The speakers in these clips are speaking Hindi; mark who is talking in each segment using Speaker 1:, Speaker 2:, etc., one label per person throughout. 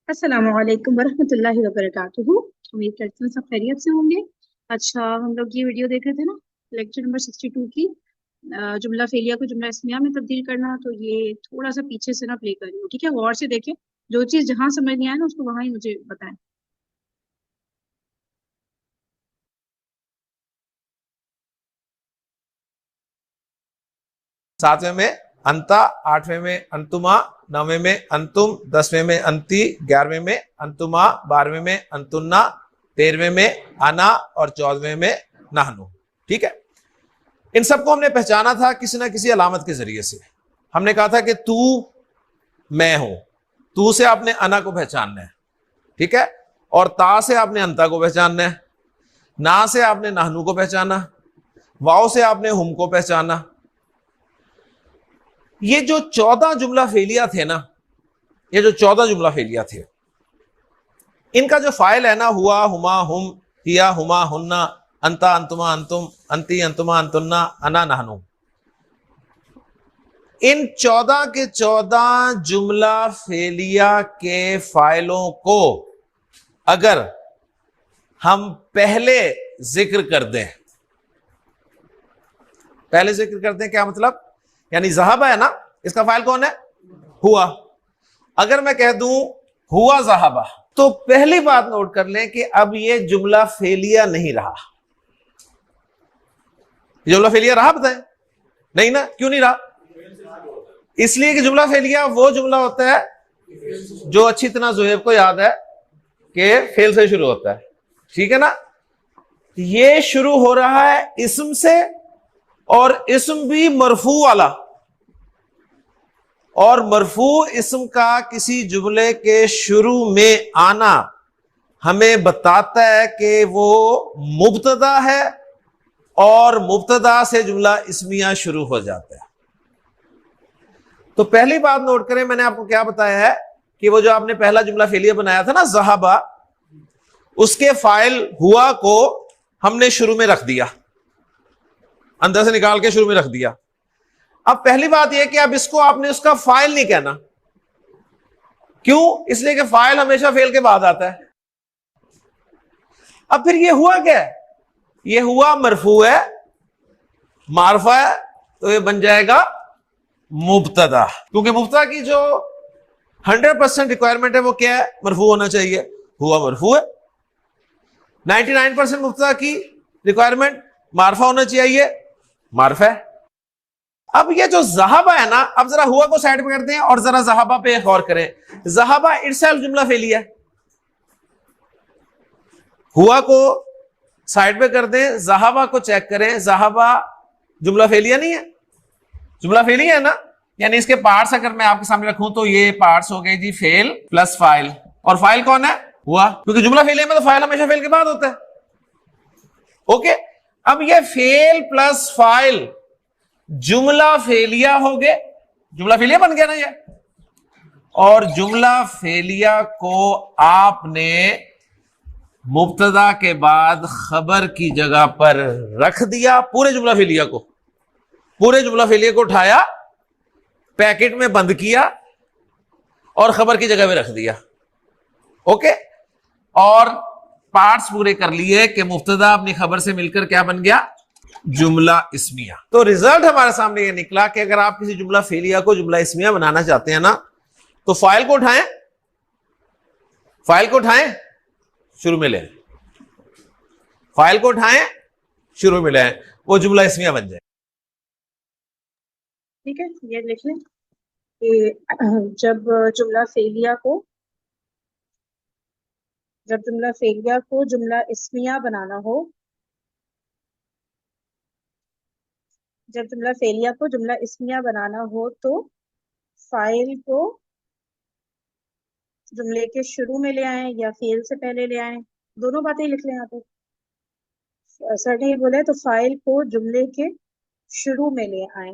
Speaker 1: अस्सलाम वालेकुम वरहमतुल्लाहि वबरकातुहू। उम्मीद करती हूँ सब खैरियत से होंगे। अच्छा, हम लोग ये वीडियो देख रहे थे ना, लेक्चर नंबर 62 की। जुमला फेलिया को जुमला इस्मिया में तब्दील करना। तो ये थोड़ा सा पीछे से ना प्ले कर रही हूँ, ठीक है? गौर से देखें, जो चीज़ जहाँ समझ नहीं आए ना उसको वहाँ ही मुझे बताएं।
Speaker 2: सातवें में अंता, आठवें में अंतुमा, नौवें में अंतुम, 10वें में अंती, 11वें में अंतुमा, 12वें में अंतुन्ना, 13वें में अना और 14वें में नहनु। ठीक है, इन सबको हमने पहचाना था किसी ना किसी अलामत के जरिए से। हमने कहा था कि तू, मैं हूं। तू से आपने अना को पहचानना है, ठीक है, और ता से आपने अंता को पहचानना है, ना से आपने नहनु को पहचाना, वाओ से आपने हुम को पहचाना। ये जो 14 जुमला फेलिया थे ना, ये जो 14 जुमला फेलिया थे, इनका जो फाइल है ना, हुआ, हुमा, हुम, हिया, हुमा, हुन्ना, अंता, अंतुमा, अंतुम, अंती, अंतुमा, अंतुन्ना, अना, नहनु, इन 14 के 14 जुमला फेलिया के फाइलों को अगर हम पहले जिक्र कर दें, पहले जिक्र कर दें क्या मतलब? यानी ज़हाबा है ना, इसका फाइल कौन है? हुआ। अगर मैं कह दूं हुआ ज़हाबा, तो पहली बात नोट कर लें कि अब ये जुमला फेलिया नहीं रहा। जुमला फेलिया रहा? बताएं। नहीं ना, क्यों नहीं रहा? इसलिए कि जुमला फेलिया वो जुमला होता है जो अच्छी तरह ज़ुहैब को याद है कि फेल से शुरू होता है, ठीक है ना? ये शुरू हो रहा है इस्म से, और इस्म भी मरफू वाला, और मरफू इस्म का किसी जुमले के शुरू में आना हमें बताता है कि वो मुब्तदा है, और मुब्तदा से जुमला इस्मिया शुरू हो जाता है। तो पहली बात नोट करें, मैंने आपको क्या बताया है कि वो जो आपने पहला जुमला फेलिया बनाया था ना, ज़हाबा, उसके फाइल हुआ को हमने शुरू में रख दिया, अंदर से निकाल के शुरू में रख दिया। अब पहली बात यह कि अब इसको आपने उसका फाइल नहीं कहना। क्यों? इसलिए कि फाइल हमेशा फेल के बाद आता है। अब फिर ये हुआ क्या है? ये हुआ मरफू है, मारफा है, तो ये बन जाएगा मुब्तदा, क्योंकि मुब्तदा की जो 100% रिक्वायरमेंट है वो क्या है? मरफू होना चाहिए। हुआ मरफू है। 99% मुब्तदा की रिक्वायरमेंट मारफा होना चाहिए, मारफा है। अब ये जो ज़हाबा है ना, अब जरा हुआ को साइड पे करते हैं और जरा ज़हाबा पे गौर करें। ज़हाबा इटसेल्फ जुमला फेलिया है। हुआ को साइड पे कर दें, ज़हाबा को चेक करें। ज़हाबा जुमला फेलिया नहीं है? जुमला फेलिया है ना? यानी इसके पार्ट्स अगर मैं आपके सामने रखूं तो ये पार्ट्स हो गए जी फेल प्लस फाइल, और फाइल कौन है? हुआ, क्योंकि जुमला फेलिया में तो फाइल हमेशा फेल के बाद होता है। ओके, अब ये फेल प्लस फाइल जुमला फेलिया हो गए, जुमला फेलिया बन गया ना ये। और जुमला फेलिया को आपने मुब्तदा के बाद खबर की जगह पर रख दिया। पूरे जुमला फेलिया को, पूरे जुमला फेलिया को उठाया, पैकेट में बंद किया और खबर की जगह पे रख दिया। ओके, और पार्ट्स पूरे कर लिए कि मुब्तदा अपनी खबर से मिलकर क्या बन गया? जुमला इस्मिया। तो रिजल्ट हमारे सामने ये निकला कि अगर आप किसी जुमला फेलिया को जुमला इस्मिया बनाना चाहते हैं ना, तो फाइल को उठाएं, फाइल को उठाएं, शुरू में ले, फाइल को उठाएं, शुरू में ले, वो जुमला इस्मिया बन जाए।
Speaker 1: ठीक है, ये लिख लें कि जब जुमला फेलिया को जुमला इस्मिया बनाना हो, जब जुमला फेलिया को जुमला इस्मिया बनाना हो तो फाइल को जुमले के शुरू में ले आए या फेल से पहले ले आए। दोनों बातें लिख लें यहाँ पे। सर ने ये बोला है तो फाइल को जुमले के शुरू में ले आए।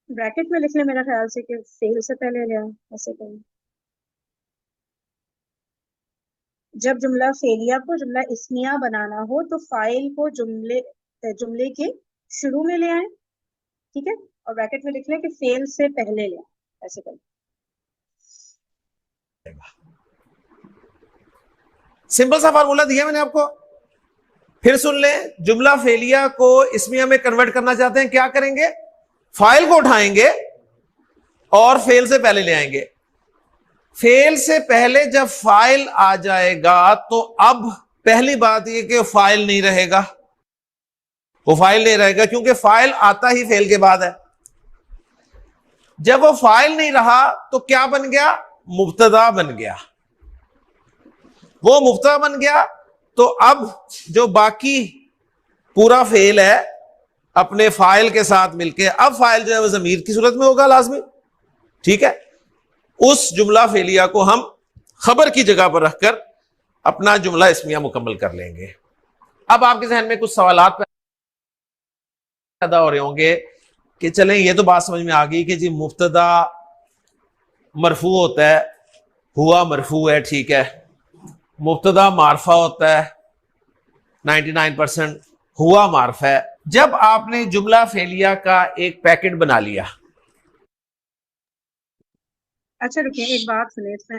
Speaker 1: ब्रैकेट में लिख लें मेरा ख्याल से कि फेल से पहले ले आए, ऐसे करें। जब जुमला फेलिया को जुमला इस्मिया बनाना हो तो फाइल को जुमले जुमले के शुरू में ले आए, ठीक है? और ब्रैकेट में लिख लें कि फेल से पहले लें, ऐसे करें।
Speaker 2: सिंपल सा फार्मूला दिया मैंने आपको, फिर सुन लें। जुमला फेलिया को इस्मिया में कन्वर्ट करना चाहते हैं, क्या करेंगे? फाइल को उठाएंगे और फेल से पहले ले आएंगे। फेल से पहले जब फाइल आ जाएगा तो अब पहली बात यह कि फाइल नहीं रहेगा, वो फाइल नहीं रहेगा क्योंकि फाइल आता ही फेल के बाद है। जब वो फाइल नहीं रहा तो क्या बन गया? मुब्तदा बन गया। वो मुब्तदा बन गया तो अब जो बाकी पूरा फेल है अपने फाइल के साथ मिलके, अब फाइल जो है वो ज़मीर की सूरत में होगा लाजमी, ठीक है। उस जुमला फेलिया को हम खबर की जगह पर रखकर अपना जुमला इस्मिया मुकम्मल कर लेंगे। अब आपके जहन में कुछ सवालात पैदा हो रहे होंगे कि चलें ये तो बात समझ में आ गई कि जी मुब्तदा मरफू होता है, हुआ मरफू है, ठीक है। मुब्तदा मारफा होता है 99%, हुआ मारफा है। जब आपने जुमला फेलिया का एक पैकेट बना लिया,
Speaker 1: अच्छा रुकिए एक बात सुनिए इसमें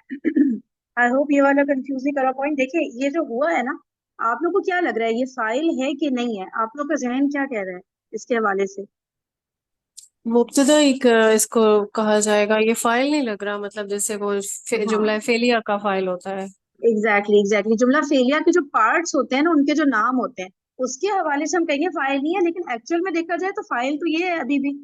Speaker 1: आई होप ये वाला कंफ्यूज नहीं करा पॉइंट। देखिए ये जो हुआ है ना, आप लोग को क्या लग रहा है ये फाइल है कि नहीं है? आप लोग का जहन क्या कह रहा है इसके हवाले से?
Speaker 3: मुब्तदा एक इसको कहा जाएगा, ये फाइल नहीं लग रहा, मतलब जैसे वो जुमला
Speaker 1: हाँ
Speaker 3: फेलियर का फाइल होता है।
Speaker 1: एग्जैक्टली जुमला फेलिया के जो पार्ट्स होते हैं ना, उनके जो नाम होते हैं उसके हवाले से हम कहेंगे फाइल नहीं है, लेकिन एक्चुअल में देखा जाए तो फाइल तो ये है अभी भी,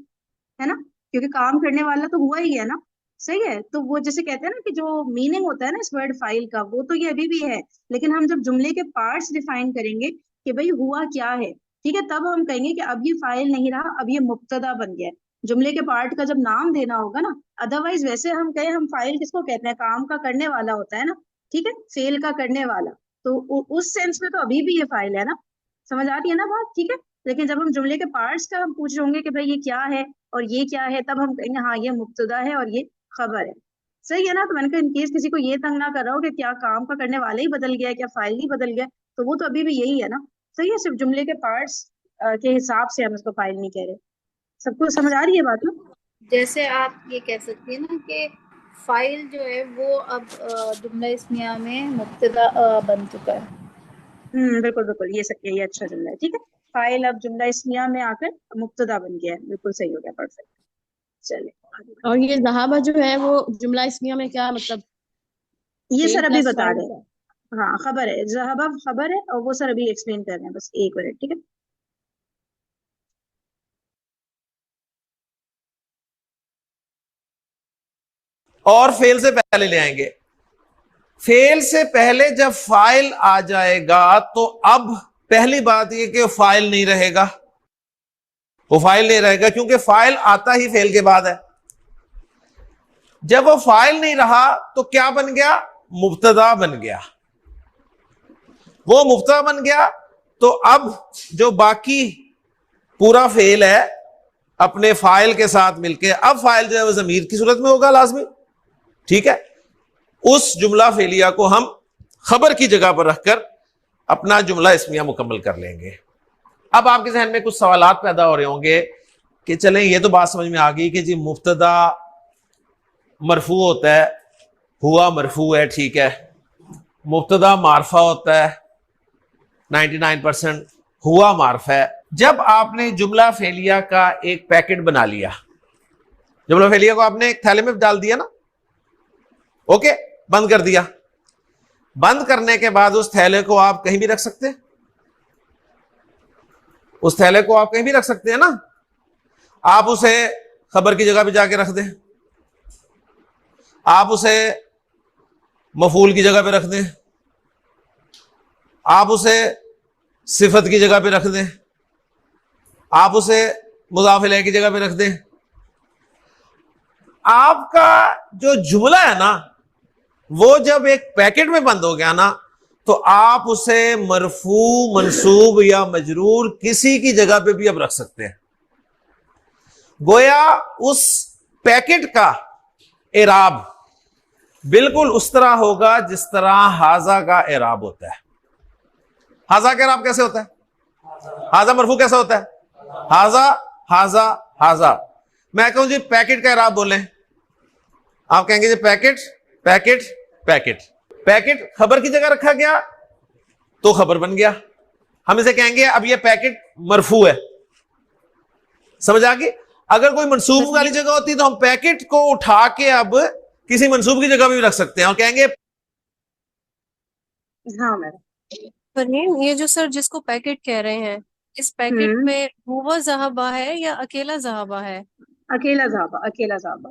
Speaker 1: है ना? क्योंकि काम करने वाला तो हुआ ही है ना। सही है, तो वो जैसे कहते हैं ना कि जो मीनिंग होता है ना इस वर्ड फाइल का, वो तो ये अभी भी है। लेकिन हम जब जुमले के पार्ट्स डिफाइन करेंगे कि भाई हुआ क्या है, ठीक है, तब हम कहेंगे कि अब ये फाइल नहीं रहा, अब ये मुब्तदा बन गया है। जुमले के पार्ट का जब नाम देना होगा ना, अदरवाइज वैसे हम कहें, हम फाइल किसको कहते हैं? काम का करने वाला होता है ना, ठीक है, फेल का करने वाला। तो उस सेंस में तो अभी भी ये फाइल है ना। समझ आ रही है ना बात? ठीक है। लेकिन जब हम जुमले के पार्ट्स का हम पूछ रहे होंगे कि भाई ये क्या है और ये क्या है, तब हम कहेंगे हाँ ये मुब्तदा है और ये खबर है। सही है ना? तो मैंने कहा इनकेस किसी को ये तंग ना कर रहा हो कि क्या काम का करने वाला ही बदल गया है, क्या फाइल ही बदल गया, तो वो तो अभी भी यही है ना। सही है, सिर्फ जुमले के पार्ट्स के हिसाब से हम इसको फाइल नहीं कह रहे। सबको समझ आ रही है बात ना?
Speaker 4: जैसे आप ये कह सकती है ना कि फाइल जो है वो अब जुमला इस्मिया में मुब्तदा बन चुका है।
Speaker 1: बिल्कुल बिल्कुल, ये अच्छा जुमला है, ठीक है। फाइल अब जुमला इस्मिया में आकर मुब्तदा बन गया है, बिल्कुल सही हो गया, परफेक्ट। चलिए आगे बढ़ते
Speaker 5: और ये जहाबा जो है वो जुमला इस्मिया में क्या मतलब?
Speaker 1: हैं। ये
Speaker 5: फेल
Speaker 1: सर अभी
Speaker 5: प्लस
Speaker 1: बता
Speaker 5: फाइल
Speaker 1: रहे हैं। हाँ खबर है, जहाबा खबर है, और वो सर अभी एक्सप्लेन कर रहे हैं, बस एक मिनट, ठीक है।
Speaker 2: और फेल से पहले ले आएंगे। फेल से पहले जब फाइल आ जाएगा तो अब पहली बात यह कि फाइल नहीं रहेगा, वो फाइल नहीं रहेगा क्योंकि फाइल आता ही फेल के बाद है। जब वो फाइल नहीं रहा तो क्या बन गया? मुब्तदा बन गया। वो मुब्तदा बन गया तो अब जो बाकी पूरा फेल है अपने फाइल के साथ मिलके, अब फाइल जो है वो ज़मीर की सूरत में होगा लाजमी, ठीक है। उस जुमला फेलिया को हम खबर की जगह पर रखकर अपना जुमला इस्मिया मुकम्मल कर लेंगे। अब आपके जहन में कुछ सवालात पैदा हो रहे होंगे कि चलें ये तो बात समझ में आ गई कि जी मुब्तदा मरफू होता है, हुआ मरफू है, ठीक है। मुब्तदा मारफा होता है 99%, हुआ मारफा है। जब आपने जुमला फेलिया का एक पैकेट बना लिया, जुमला फेलिया को आपने एक थैले में डाल दिया ना, ओके, बंद कर दिया। बंद करने के बाद उस थैले को आप कहीं भी रख सकते हैं, उस थैले को आप कहीं भी रख सकते हैं ना। आप उसे खबर की जगह पे जाके रख दें, आप उसे मफूल की जगह पे रख दें, आप उसे सिफत की जगह पे रख दें, आप उसे मुज़ाफ इलैह की जगह पे रख दें। आपका जो जुमला है ना, वो जब एक पैकेट में बंद हो गया ना, तो आप उसे मरफू, मंसूब या मजरूर किसी की जगह पे भी अब रख सकते हैं। गोया उस पैकेट का एराब बिल्कुल उस तरह होगा जिस तरह हाजा का एराब होता है। हाजा का एराब कैसे होता है? हाजा मरफू कैसा होता है? हाजा हाजा हाजा। मैं कहूं जी पैकेट का इराब बोलें, आप कहेंगे जी पैकेट पैकेट पैकेट। पैकेट खबर की जगह रखा गया तो खबर बन गया, हम इसे कहेंगे अब ये पैकेट मरफू है। समझ आ गई? अगर कोई मंसूब वाली जगह होती तो हम पैकेट को उठा के अब किसी मंसूब की जगह भी रख सकते हैं और कहेंगे
Speaker 1: हाँ मैडम।
Speaker 3: फरहीन, ये जो सर जिसको पैकेट कह रहे हैं, इस पैकेट
Speaker 1: हम्म,
Speaker 3: में हुआ ज़हाबा है या अकेला ज़हाबा है?
Speaker 1: अकेला ज़हाबा, अकेला ज़हाबा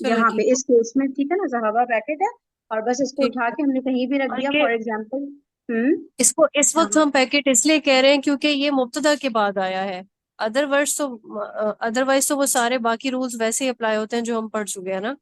Speaker 3: चलो
Speaker 1: यहाँ
Speaker 3: ठीक
Speaker 1: पे इस केस में, ठीक है ना, ज़हाबा पैकेट है और बस इसको
Speaker 3: ठीक
Speaker 1: उठा
Speaker 3: है।
Speaker 1: के हमने कहीं भी रख
Speaker 3: और
Speaker 1: दिया,
Speaker 3: ये
Speaker 1: फॉर एग्जाम्पल। हम्म।
Speaker 3: इसको इस वक्त
Speaker 1: हाँ
Speaker 3: हम पैकेट इसलिए कह रहे हैं क्योंकि ये मुब्तदा के बाद आया है। अदरवाइज तो वो सारे बाकी रूल्स वैसे ही अप्लाई होते हैं जो हम पढ़ चुके हैं ना।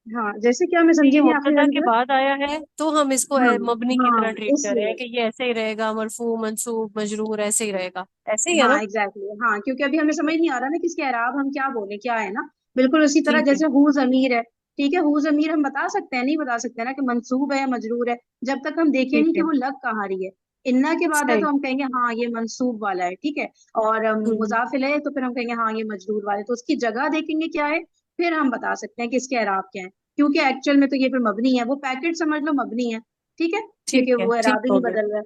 Speaker 1: हाँ, जैसे क्या, मैं
Speaker 3: ये
Speaker 1: समझी नहीं आपने
Speaker 3: मुब्तदा के
Speaker 1: मतलब।
Speaker 3: बाद आया है तो हम इसको
Speaker 1: हाँ
Speaker 3: मबनी की
Speaker 1: हाँ,
Speaker 3: तरह ट्रीट कर रहे हैं
Speaker 1: इसलिए।
Speaker 3: कि ये ऐसे ही रहेगा, मरफू मंसूब मजरूर ऐसे ही रहेगा, ऐसे ही है
Speaker 1: हाँ
Speaker 3: ना।
Speaker 1: एग्जैक्टली हाँ, क्योंकि अभी हमें समझ नहीं आ रहा ना कि इसके एराब हम क्या बोले, क्या है ना। बिल्कुल उसी तरह
Speaker 3: ठीक है
Speaker 1: जैसे हु जमीर है, ठीक है, हु जमीर हम बता सकते हैं, नहीं बता सकते ना कि मंसूब है या मजरूर है, जब तक हम देखें
Speaker 3: ठीक
Speaker 1: नहीं कि
Speaker 3: है
Speaker 1: वो लग कहाँ रही है। इन्ना के बाद है
Speaker 3: सही।
Speaker 1: तो हम कहेंगे हाँ ये मंसूब वाला है, ठीक है। और
Speaker 3: हम्म
Speaker 1: मुजाफिल है तो फिर हम कहेंगे हाँ ये मजरूर वाला है, तो उसकी जगह देखेंगे क्या है, फिर हम बता सकते हैं कि इसके एराब क्या है। क्योंकि एक्चुअल में तो ये फिर मबनी है, वो पैकेट समझ लो मबनी है, ठीक है,
Speaker 3: ठीक
Speaker 1: क्योंकि
Speaker 3: है
Speaker 1: वो
Speaker 3: ठीक
Speaker 1: एराब ही
Speaker 3: हो
Speaker 1: नहीं
Speaker 3: गया
Speaker 1: बदल रहा है।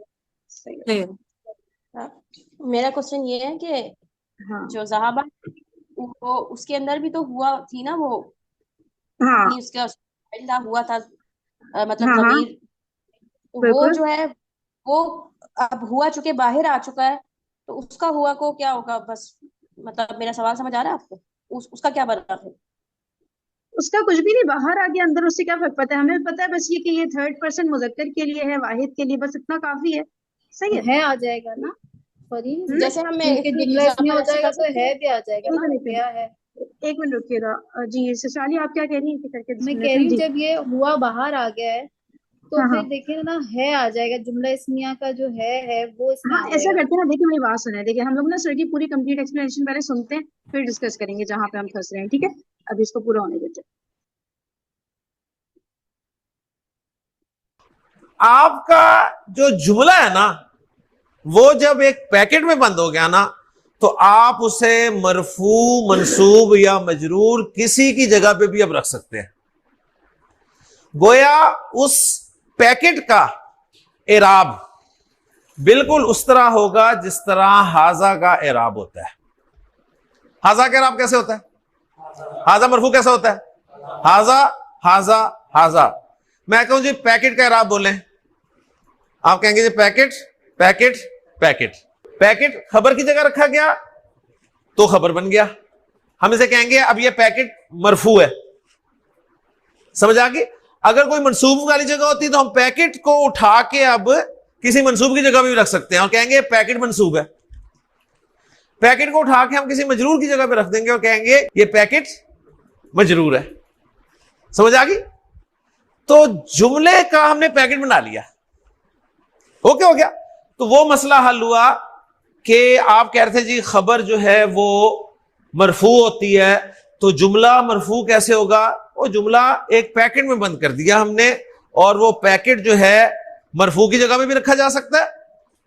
Speaker 1: सही है।
Speaker 3: क्लियर।
Speaker 5: मेरा क्वेश्चन ये है कि
Speaker 1: हाँ
Speaker 5: जो ज़हाबा वो उसके अंदर भी तो हुआ थी ना, वो
Speaker 1: हाँ
Speaker 5: अपनी उसका पहला हुआ था, मतलब
Speaker 1: हाँ हाँ,
Speaker 5: जमीर, तो वो
Speaker 1: बिल्कुल।
Speaker 5: जो है वो अब हुआ चुके बाहर आ चुका है, तो उसका हुआ को क्या होगा बस, मतलब मेरा सवाल समझ आ रहा है आपको, उसका क्या बना है?
Speaker 1: उसका कुछ भी नहीं, बाहर आ गया, अंदर उससे क्या फर्क पता है, हमें पता है बस ये कि ये थर्ड पर्सन मुजक्कर के लिए है, वाहिद के लिए, बस इतना काफी है। सही है।
Speaker 4: है आ जाएगा ना फरीन,
Speaker 5: जैसे हम
Speaker 4: क्योंकि जुमला इसमें
Speaker 5: एग्जाम्पल
Speaker 4: हो
Speaker 5: ऐसे
Speaker 4: जाएगा
Speaker 5: कर
Speaker 4: तो
Speaker 5: सकते
Speaker 4: है
Speaker 5: हैं।
Speaker 4: भी आ जाएगा ना,
Speaker 1: एक
Speaker 4: गया है।
Speaker 1: मिनट, एक मिनट रुकिएगा। जी सचाली आप क्या कह रही हैं कि करके
Speaker 4: मैं
Speaker 1: सुन
Speaker 4: कह
Speaker 1: लेते
Speaker 4: रही
Speaker 1: हैं
Speaker 4: हूँ
Speaker 1: जी।
Speaker 4: जब ये हुआ बाहर आ गया है तो
Speaker 1: हाँ
Speaker 4: फिर
Speaker 1: हाँ
Speaker 4: देखिए ना, है आ जाएगा, जुमला इस्मिया का जो है वो इसमें
Speaker 1: हाँ,
Speaker 4: आ
Speaker 1: ऐसा
Speaker 4: जाएगा।
Speaker 1: करते हैं ना, देखिए मेरी बात सुने, देखिए हम लोग ना सर की पूरी कंप्लीट एक्सप्लेनेशन पहले सुनते हैं, फिर डिस्कस करेंगे जहां पे हम फंस रहे हैं, ठीक है। अभी इसको पूरा होने देते हैं।
Speaker 2: आपका जो जुमला है ना वो जब एक पैकेट में बंद हो गया ना तो आप उसे मरफू मंसूब या मजरूर किसी की जगह पे भी अब रख सकते हैं। गोया उस पैकेट का एराब बिल्कुल उस तरह होगा जिस तरह हाजा का एराब होता है। हाजा का एराब कैसे होता है? हाजा मरफू कैसा होता है? हाजा हाजा हाजा। मैं कहूं जी पैकेट का एराब बोलें, आप कहेंगे जी पैकेट पैकेट पैकेट। पैकेट खबर की जगह रखा गया तो खबर बन गया, हम इसे कहेंगे अब ये पैकेट मरफू है। समझ आ गई? अगर कोई मंसूब वाली जगह होती तो हम पैकेट को उठा के अब किसी मंसूब की जगह भी रख सकते हैं और कहेंगे पैकेट मंसूब है। पैकेट को उठा के हम किसी मजरूर की जगह पे रख देंगे और कहेंगे ये पैकेट मजरूर है। समझ आ गई? तो जुमले का हमने पैकेट बना लिया, ओके हो गया। तो वो मसला हल हुआ कि आप कह रहे थे जी खबर जो है वो मरफू होती है, तो जुमला मरफू कैसे होगा? वो जुमला एक पैकेट में बंद कर दिया हमने, और वो पैकेट जो है मरफू की जगह पे भी रखा जा सकता है,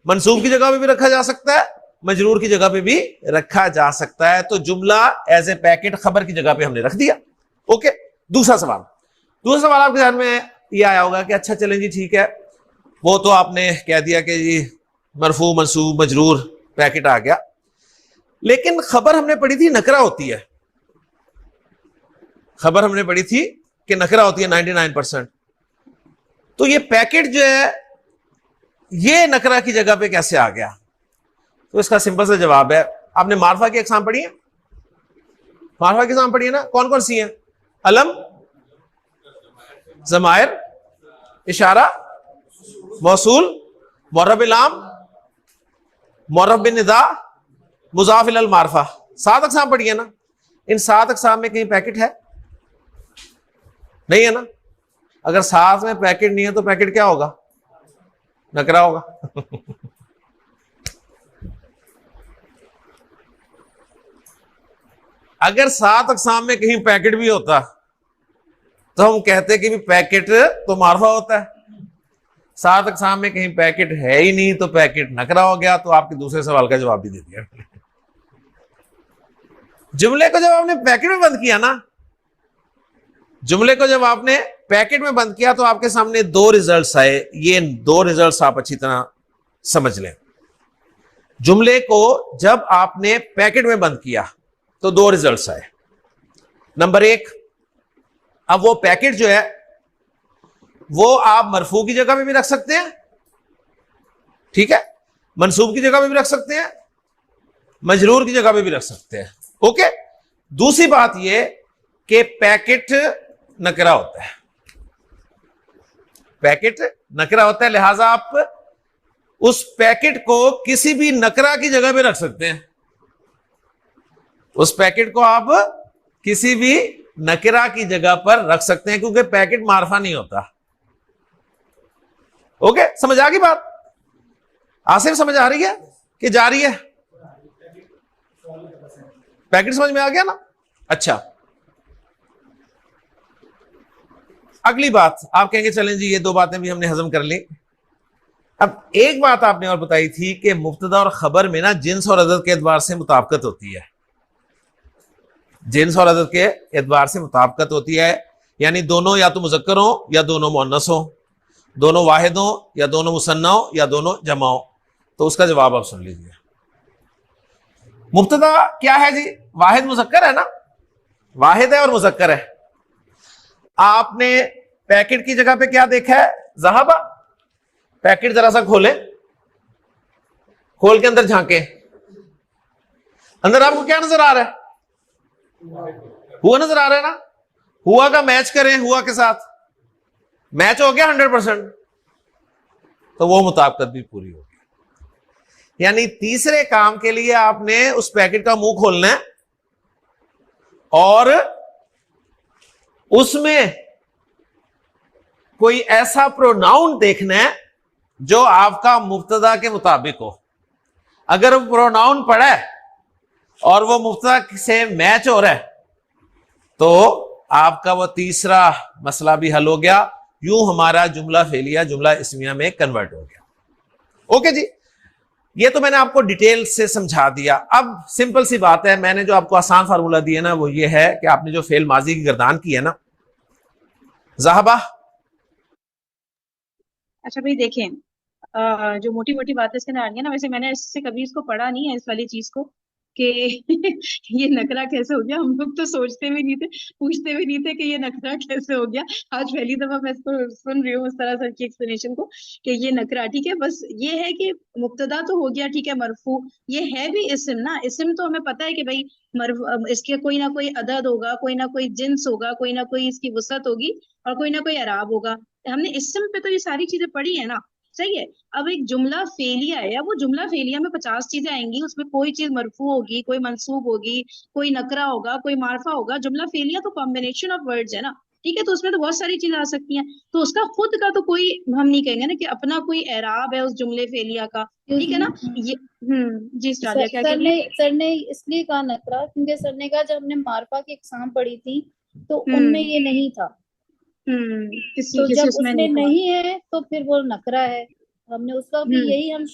Speaker 2: मंसूब की जगह पे भी रखा जा सकता है, मजरूर की जगह पे भी रखा जा सकता है। तो जुमला एज ए पैकेट खबर की जगह पे हमने रख दिया। ओके, दूसरा सवाल आपके ध्यान में ये आया होगा कि अच्छा चलें जी ठीक है, वो तो आपने कह दिया कि जी मरफू मंसूब मजरूर पैकेट आ गया, लेकिन खबर हमने पढ़ी थी नकरा होती है। खबर हमने पढ़ी थी कि नकरा होती है 99%। तो ये पैकेट जो है ये नकरा की जगह पे कैसे आ गया? तो इसका सिंपल सा जवाब है, आपने मारफा की एग्जाम पढ़ी है? मारफा की एग्जाम पढ़ी है ना? कौन कौन सी है? अलम, जमायर, इशारा, मौसूल, मुअर्रब लाम, मुअर्रब बिन निदा, मुजाफ इलल मारफा। 7 अक़साम पढ़ी है ना? इन 7 अक़साम में कहीं पैकेट है? नहीं है ना? अगर 7 में पैकेट नहीं है तो पैकेट क्या होगा? नकरा होगा। अगर 7 अक़साम में कहीं पैकेट भी होता तो हम कहते कि भी पैकेट तो मारफा होता है। 7 अक़साम में कहीं पैकेट है ही नहीं तो पैकेट नकरा हो गया। तो आपके दूसरे सवाल का जवाब भी दे दिया। जुमले को जब आपने पैकेट में बंद किया ना, जुमले को जब आपने पैकेट में बंद किया तो आपके सामने दो रिजल्ट्स आए। ये दो रिजल्ट्स आप अच्छी तरह समझ लें। जुमले को जब आपने पैकेट में बंद किया तो दो रिजल्ट्स आए। नंबर एक, अब वो पैकेट जो है वो आप मरफू की जगह पे भी रख सकते हैं, ठीक है, मंसूब की जगह पे भी रख सकते हैं, मजरूर की जगह पे भी रख सकते हैं। ओके। दूसरी बात ये कि पैकेट नकरा होता है, पैकेट नकरा होता है, लिहाजा आप उस पैकेट को किसी भी नकरा की जगह पे रख सकते हैं। उस पैकेट को आप किसी भी नकरा की जगह पर रख सकते हैं क्योंकि पैकेट मारफा नहीं होता। ओके, समझ आ गई बात? आसिफ समझ आ रही है कि जा रही है? पैकेट समझ में आ गया ना? अच्छा, अगली बात आप कहेंगे चलें जी ये दो बातें भी हमने हजम कर ली। अब एक बात आपने और बताई थी कि मुब्तदा और खबर में ना जिन्स और अदद के एतबार से मुताबिकत होती है, जिन्स और अदद के एतबार से मुताबिकत होती है, यानी दोनों या तो मुज़क्कर हो या दोनों मुअन्नस हो, दोनों वाहिद हो या दोनों मुसन्ना हो या दोनों जमा हो। तो उसका जवाब आप सुन लीजिए। मुब्तदा क्या है जी? वाहिद मुज़क्कर है ना, वाहिद है और मुज़क्कर है। आपने पैकेट की जगह पे क्या देखा है? ज़हाबा। पैकेट जरा सा खोले, खोल के अंदर झांके, अंदर आपको क्या नजर आ रहा है? हुआ नजर आ रहा है ना? हुआ का मैच करें हुआ के साथ, मैच हो गया 100%, तो वो मुताबिकत भी पूरी होगी। यानी तीसरे काम के लिए आपने उस पैकेट का मुंह खोलना है और उसमें कोई ऐसा प्रोनाउन देखना है जो आपका मुब्तदा के मुताबिक हो। अगर वो प्रोनाउन पड़ा है और वो मुब्तदा से मैच हो रहा है तो आपका वो तीसरा मसला भी हल हो गया। यूं हमारा जुमला फेलिया जुमला इस्मिया में कन्वर्ट हो गया। ओके जी, ये तो मैंने आपको डिटेल से समझा दिया। अब सिंपल सी बात है, मैंने जो आपको आसान फार्मूला दिया ना वो ये है कि आपने जो फेल माजी की गर्दान की है ना, ज़हाबा।
Speaker 1: अच्छा भाई देखें, जो मोटी मोटी बातें इसके अंदर आ रही है ना, वैसे मैंने इससे कभी इसको पढ़ा नहीं है इस वाली चीज को कि ये नखरा कैसे हो गया। हम लोग तो सोचते भी नहीं थे, पूछते भी नहीं थे कि ये नखरा कैसे हो गया। आज पहली दफा मैं इसको सुन रही हूँ इस तरह सर की एक्सप्लेनेशन को कि ये नखरा। ठीक है, बस ये है कि मुब्तदा तो हो गया, ठीक है, मरफू ये है भी इस्म ना। इस्म तो हमें पता है कि भाई इसके कोई ना कोई अदद होगा, कोई ना कोई जिन्स होगा, कोई ना कोई इसकी वसअत होगी और कोई ना कोई अराब होगा। हमने इस्म पे तो ये सारी चीजें पढ़ी है ना, सही है। अब एक जुमला फेलिया है, अब वो जुमला फेलिया में 50 चीजें आएंगी, उसमें कोई चीज मरफू होगी, कोई मंसूब होगी, कोई नकरा होगा, कोई मारफा होगा। जुमला फेलिया तो कॉम्बिनेशन ऑफ वर्ड्स है ना, ठीक है, तो उसमें तो बहुत सारी चीजें आ सकती हैं। तो उसका खुद का तो कोई हम नहीं कहेंगे ना कि अपना कोई एराब है उस जुमले फेलिया का, ठीक है ना। ये जी स्टालिया क्या कह रही है?
Speaker 4: सर ने इसलिए कहा नकरा क्योंकि सर ने कहा जब हमने मारफा की एग्जाम पढ़ी थी तो उनमें ये नहीं था।
Speaker 1: किसी
Speaker 4: तो
Speaker 1: किसी
Speaker 4: जब
Speaker 1: उसमें
Speaker 4: उसमें
Speaker 1: नहीं था।
Speaker 4: नहीं है तो फिर वो नकरा है। हमने उसका भी यही हम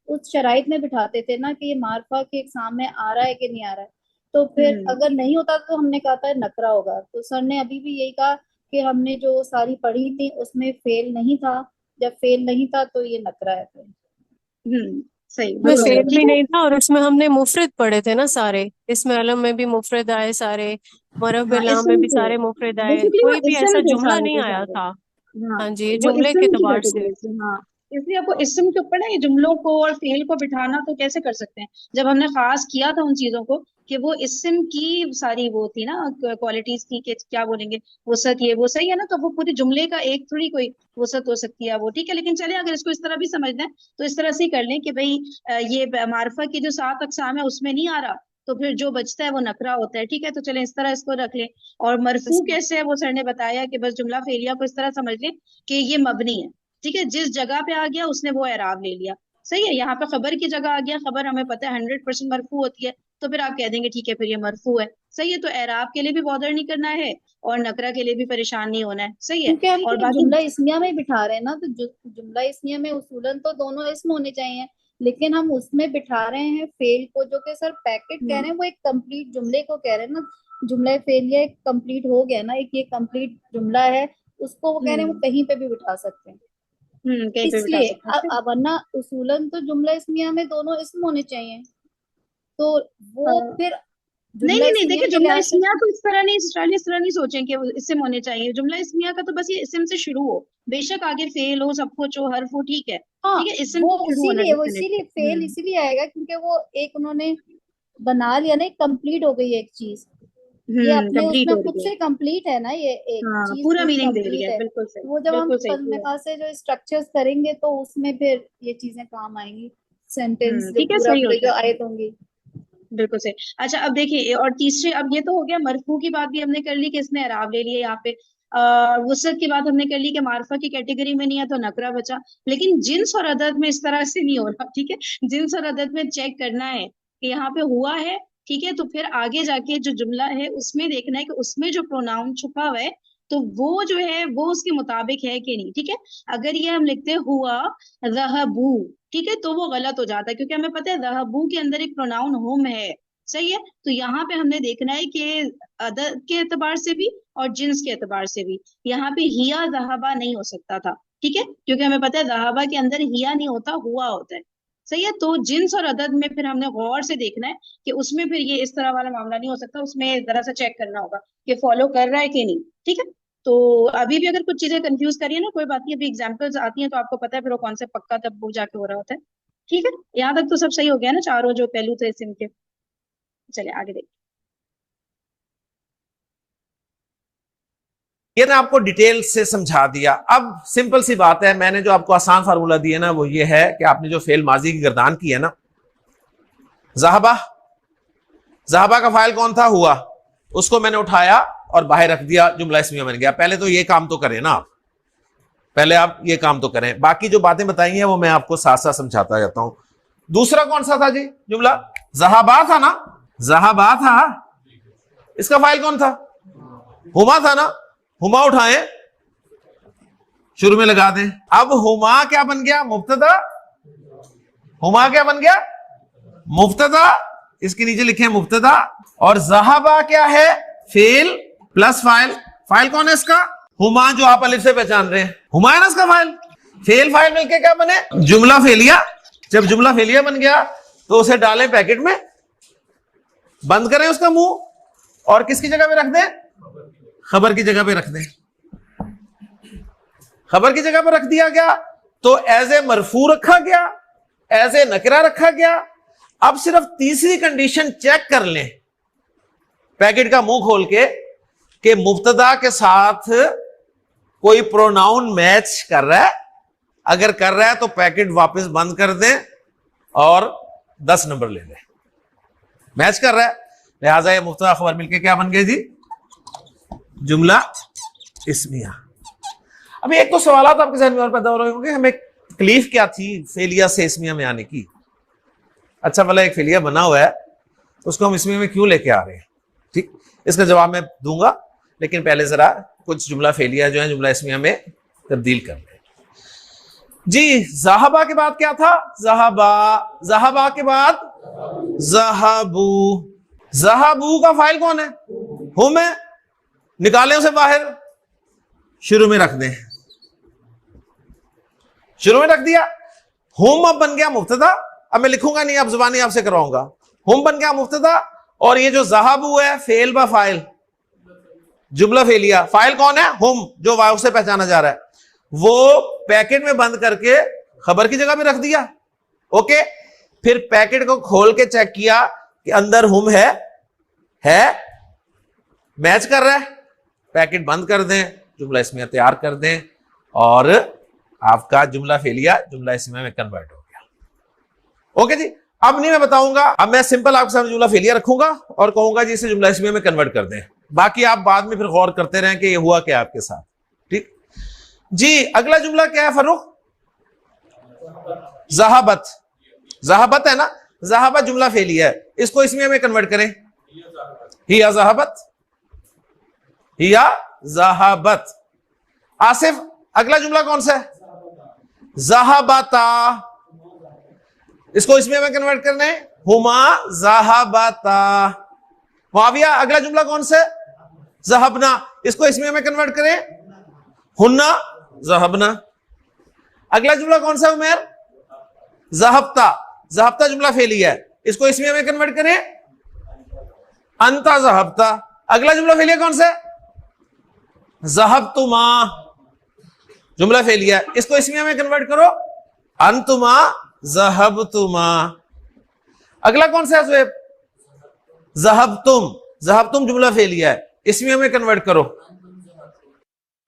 Speaker 4: उस शराइत में बिठाते थे ना कि ये मारफा के एग्जाम में आ रहा है कि नहीं आ रहा है। तो फिर अगर नहीं होता तो हमने कहा था नकरा होगा। तो सर ने अभी भी यही कहा कि हमने जो सारी पढ़ी थी उसमें फेल नहीं था, जब फेल नहीं था तो ये नकरा है फिर।
Speaker 1: सही,
Speaker 3: में
Speaker 1: बिल्कुल
Speaker 3: फेल
Speaker 1: ठीक
Speaker 3: भी
Speaker 1: है।
Speaker 3: नहीं था और उसमें हमने मुफरद पढ़े थे ना सारे, इसमें अलम में भी मुफरद आए सारे, मरब
Speaker 1: हाँ,
Speaker 3: बिला में
Speaker 1: इसम
Speaker 3: भी
Speaker 1: थे,
Speaker 3: सारे मुफरद आए,
Speaker 1: बेसिकली वो
Speaker 3: कोई भी
Speaker 1: इसम
Speaker 3: ऐसा
Speaker 1: थे
Speaker 3: जुमला
Speaker 1: सारे
Speaker 3: नहीं
Speaker 1: के
Speaker 3: आया
Speaker 1: सारे।
Speaker 3: था।
Speaker 1: हाँ,
Speaker 3: हाँ जी,
Speaker 1: वो
Speaker 3: जुमले के
Speaker 1: इसम की
Speaker 3: एतबार से।
Speaker 1: कैटेगरी से। हाँ, इसलिए आपको इसम के ऊपर ना ये जुमलों को और फेल को बिठाना तो कैसे कर सकते हैं। जब हमने खास किया था उन चीजों को कि वो इसम की सारी वो थी ना क्वालिटीज थी कि क्या बोलेंगे, वसत, ये वो सही है ना। तो वो पूरे जुमले का एक थोड़ी कोई वसत हो सकती है वो, ठीक है। लेकिन चले अगर इसको इस तरह भी समझना है तो इस तरह से ही कर लें कि भाई ये मार्फा की जो 7 अकसाम है उसमें नहीं आ रहा, तो फिर जो बचता है वो नकरा होता है, ठीक है। तो चले इस तरह इसको रख लें। और मरफू कैसे है वो सर ने बताया कि बस जुमला फेलिया को इस तरह समझ लें कि ये मबनी है, ठीक है। जिस जगह पे आ गया उसने वो एराब ले लिया, सही है। यहाँ पे खबर की जगह आ गया, खबर हमें पता है 100% मरफू होती है, तो फिर आप कह देंगे ठीक है फिर ये मरफू है, सही है। तो एराब के लिए भी बॉदर नहीं करना है और नकरा के लिए भी परेशान नहीं होना है, सही है।
Speaker 4: क्योंकि हम
Speaker 1: और
Speaker 4: तो
Speaker 1: बाकी
Speaker 4: जुमला इस्मिया में ही बिठा रहे हैं ना, तो जुमला इस्मिया में उसूलन तो दोनों इस्म होने चाहिए। लेकिन हम उसमें बिठा रहे हैं फेल को, जो कि सर पैकेट कह रहे हैं वो एक कंप्लीट जुमले को कह रहे हैं ना, जुमला फेलियर एक कंप्लीट हो गया ना, एक ये कंप्लीट जुमला है, उसको वो कह रहे हैं वो कहीं पे भी बिठा सकते हैं।
Speaker 1: कहीं पे बिठा
Speaker 4: इसलिए
Speaker 1: सकते हैं।
Speaker 4: अब वरना उसूलन तो जुमला इस्मिया में दोनों इसम होने चाहिए, तो वो फिर
Speaker 1: नहीं
Speaker 4: जुमला
Speaker 1: नहीं नहीं,
Speaker 4: इस्मिया
Speaker 1: देखिए
Speaker 4: के
Speaker 1: जुमला
Speaker 4: लिहाज से
Speaker 1: इस्मिया तो इस तरह नहीं सोचें कि वो इस्म होने चाहिए। जुमला इस्मिया का तो बस ये इस्म से शुरू हो, बेशक आगे फेल हो, सब कुछ हो, हर्फ हो, ठीक है,
Speaker 4: हाँ,
Speaker 1: ठीक है, इस्म
Speaker 4: वो
Speaker 1: से शुरू होना
Speaker 4: इसीलिए
Speaker 1: डेफिनेटली।
Speaker 4: फेल इसीलिए आएगा क्योंकि वो एक उन्होंने बना लिया ना, कंप्लीट हो गई एक चीज, ये अपने
Speaker 1: कंप्लीट
Speaker 4: उसमें
Speaker 1: हो
Speaker 4: खुद
Speaker 1: रही है।
Speaker 4: से कंप्लीट है ना, ये एक
Speaker 1: हाँ,
Speaker 4: चीज
Speaker 1: पूरा
Speaker 4: पूरी
Speaker 1: मीनिंग दे रही
Speaker 4: कंप्लीट
Speaker 1: है,
Speaker 4: है।
Speaker 1: बिल्कुल सही,
Speaker 4: वो जब हम
Speaker 1: बिल्कुल सही,
Speaker 4: में
Speaker 1: पूरा।
Speaker 4: से जो स्ट्रक्चर्स करेंगे तो उसमें फिर ये चीजें काम आएंगी, सेंटेंस जो
Speaker 1: ठीक है,
Speaker 4: पूरा
Speaker 1: सही
Speaker 4: पूरे
Speaker 1: होता
Speaker 4: जो
Speaker 1: है,
Speaker 4: आयत होंगी।
Speaker 1: बिल्कुल सही। अच्छा, अब देखिए, और तीसरे, अब ये तो हो गया मरफू की बात भी हमने कर ली कि इसने एराब ले लिया यहाँ पे। वसत की बात हमने कर ली कि मार्फा की कैटेगरी में नहीं है तो नकरा बचा। लेकिन जिन्स और अदद में इस तरह से नहीं हो रहा, ठीक है। जिन्स और अदद में चेक करना है कि यहाँ पे हुआ है, ठीक है, तो फिर आगे जाके जो जुमला है उसमें देखना है कि उसमें जो प्रोनाउन छुपा हुआ है तो वो जो है वो उसके मुताबिक है कि नहीं, ठीक है। अगर ये हम लिखते हैं हुआ रहबू, ठीक है, तो वो गलत हो जाता है, क्योंकि हमें पता है रहबू के अंदर एक प्रोनाउन हुम है, सही है। तो यहाँ पे हमने देखना है कि अदद के एतबार से भी और जिन्स के एतबार से भी यहाँ पे हिया जहाबा नहीं हो सकता था, ठीक है, क्योंकि हमें पता है जहाबा के अंदर हिया नहीं होता, हुआ होता है, सही है। तो जिन्स और अदद में फिर हमने गौर से देखना है कि उसमें फिर ये इस तरह वाला मामला नहीं हो सकता, उसमें जरा सा चेक करना होगा कि फॉलो कर रहा है कि नहीं, ठीक है। तो अभी भी अगर कुछ चीजें कंफ्यूज करिए ना, कोई बात नहीं, अभी एग्जाम्पल्स आती हैं तो आपको पता है फिर वो कौन से पक्का तब वो जाके हो रहा होता है, ठीक है। यहाँ तक तो सब सही हो गया ना, चारों जो पहलू थे सिम के। चलिए आगे देखिए।
Speaker 2: ये ना आपको डिटेल से समझा दिया। अब सिंपल सी बात है, मैंने जो आपको आसान फार्मूला दिया ना वो ये है कि आपने जो फेल माजी की गर्दान की है ना, ज़हाबा, ज़हाबा का फाइल कौन था? हुआ, उसको मैंने उठाया और बाहर रख दिया, जुमला इस्मिया बन गया। पहले तो ये काम तो करें ना आप, पहले आप ये काम तो करें, बाकी जो बातें बताई हैं वो मैं आपको साथ साथ समझाता जाता हूं। दूसरा कौन सा था जी जुमला? ज़हाबा था ना, ज़हाबा था, इसका फाइल कौन था? हुमा था ना। हुमा उठाएं, शुरू में लगा दें। अब हुमा क्या बन गया? मुब्तदा। हुमा क्या बन गया? मुब्तदा। इसके नीचे लिखे मुब्तदा। और ज़हाबा क्या है? Fail plus file. फाइल कौन है इसका? हुमा, जो आप अलिफ से पहचान रहे हैं, हुमा है ना इसका फाइल। फेल फाइल मिलके क्या बने? जुमला फेलिया। जब जुमला फेलिया बन गया तो उसे डालें पैकेट में, बंद करें उसका मुंह और किसकी जगह पे रख दें? खबर की जगह पे रख दें। खबर की जगह पर रख दिया गया तो एज ए मरफू रखा गया, एज ए नकरा रखा गया। अब सिर्फ तीसरी कंडीशन चेक कर लें पैकेट का मुंह खोल के कि मुब्तदा के साथ कोई प्रोनाउन मैच कर रहा है। अगर कर रहा है तो पैकेट वापस बंद कर दें और 10 नंबर ले लें। मैच कर रहा है, लिहाजा ये मुब्तदा खबर मिलके क्या बन गए जी? जुमला इस्मिया। अभी एक तो सवाल आपके जहन में और पैदा हो रहे होंगे, हमें तकलीफ क्या थी फेलिया से इस्मिया में आने की? अच्छा, भला एक फेलिया बना हुआ है तो उसको हम इस्मिया में क्यों लेके आ रहे हैं? ठीक, इसका जवाब मैं दूंगा, लेकिन पहले जरा कुछ जुमला फेलिया जो है जुमला इस्मिया में तब्दील कर लें जी। ज़हाबा के बाद क्या था? ज़हाबा। ज़हाबा के बाद ज़हाबू। ज़हाबू का फाइल कौन है? हुम है। निकालें उसे बाहर, शुरू में रख दें, शुरू में रख दिया। हुम अब बन गया मुब्तदा। अब मैं लिखूंगा नहीं, अब जुबानी आपसे करवाऊंगा। हुम बन गया मुब्तदा और ये जो ज़हाबू है फेल बा फाइल, जुमला फेलिया। फाइल कौन है? हुम, जो वाव से पहचाना जा रहा है। वो पैकेट में बंद करके खबर की जगह पे रख दिया। ओके, फिर पैकेट को खोल के चेक किया कि अंदर हुम है मैच कर रहा है। पैकेट बंद कर दें, जुमला इस्मिया तैयार कर दें और आपका जुमला फेलिया जुमला इस्मिया में कन्वर्ट हो गया। ओके जी, अब नहीं मैं बताऊंगा, अब मैं सिंपल आपके सामने जुमला फेलिया रखूंगा और कहूंगा जी इसे जुमला इस्मिया में कन्वर्ट कर दें। बाकी आप बाद में फिर गौर करते रहें कि ये हुआ क्या आपके साथ। ठीक जी, अगला जुमला क्या है फर्रुख? ज़हाबत। ज़हाबत है ना, ज़हाबत जुमला फेलिया है, इसको इस्मिया में कन्वर्ट करें। हिया ज़हाबत, हिया ज़हाबत। आसिफ, अगला जुमला कौन सा है? ज़हाबता। इसको इसमें हमें कन्वर्ट करना है, हुमा ज़हाबता। मुआविया अगला जुमला कौन सा है? ज़हबना। इसको इसमें हमें कन्वर्ट करें, हुन्ना ज़हबना। अगला जुमला कौन सा है उमर? ज़हबता। ज़हबता जुमला फेलिया है, इसको इसमें हमें कन्वर्ट करें, अंता ज़हबता। अगला जुमला फेलिया कौन सा है? ज़हबतुमा जुमला फेलिया, इसको इसमें हमें कन्वर्ट करो, अंतुमा ज़हबतुमा। अगला कौन सा है ज़ुहैब? ज़हबतुम। ज़हबतुम जुमला फेलिया है, इसमें हमें कन्वर्ट करो,